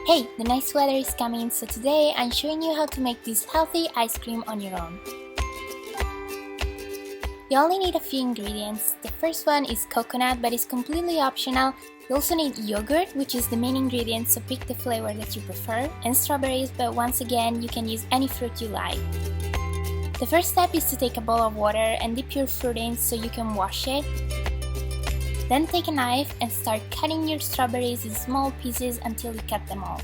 Hey, the nice weather is coming, so today I'm showing you how to make this healthy ice cream on your own. You only need a few ingredients. The first one is coconut, but it's completely optional. You also need yogurt, which is the main ingredient, so pick the flavor that you prefer, and strawberries, but once again, you can use any fruit you like. The first step is to take a bowl of water and dip your fruit in so you can wash it. Then take a knife and start cutting your strawberries in small pieces until you cut them all.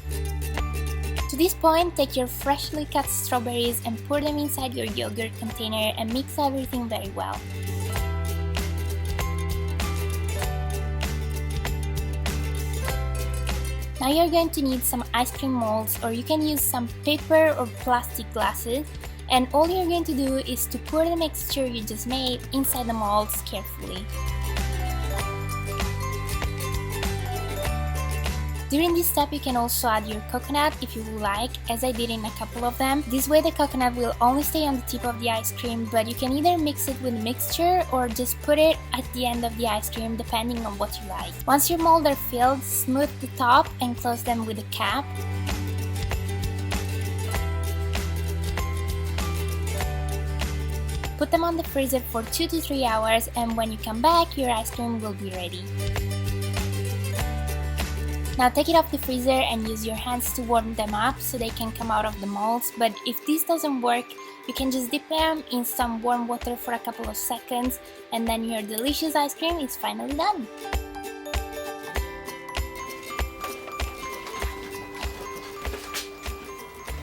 To this point, take your freshly cut strawberries and pour them inside your yogurt container and mix everything very well. Now you're going to need some ice cream molds, or you can use some paper or plastic glasses, and all you're going to do is to pour the mixture you just made inside the molds carefully. During this step you can also add your coconut if you would like, as I did in a couple of them. This way the coconut will only stay on the tip of the ice cream, but you can either mix it with the mixture or just put it at the end of the ice cream depending on what you like. Once your molds are filled, smooth the top and close them with a cap. Put them on the freezer for 2 to 3 hours, and when you come back your ice cream will be ready. Now take it off the freezer and use your hands to warm them up so they can come out of the molds, but if this doesn't work, you can just dip them in some warm water for a couple of seconds, and then your delicious ice cream is finally done.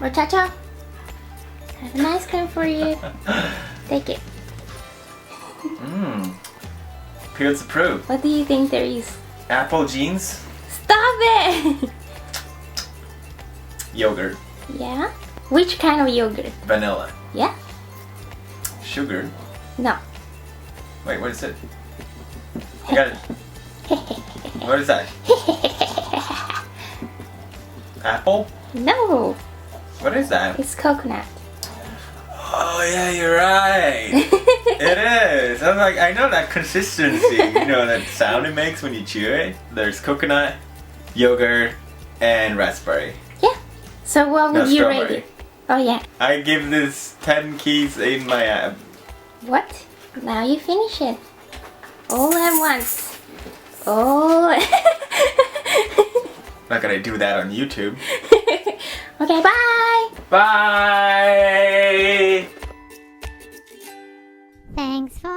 Muchacho, I have an ice cream for you. Take it. Peels approved. What do you think there is? Apple jeans. Stop it! Yogurt. Yeah? Which kind of yogurt? Vanilla. Yeah? Sugar. No. Wait, what is it? I got it. What is that? Apple? No! What is that? It's coconut. Oh yeah, you're right. It is. I'm like, I know that consistency. You know that sound it makes when you chew it. There's coconut, yogurt, and raspberry. Yeah. So what would you rate it? Oh yeah. I give this 10 keys in my app. What? Now you finish it. All at once. Oh. Not gonna do that on YouTube. Okay, bye! Bye! Thanks for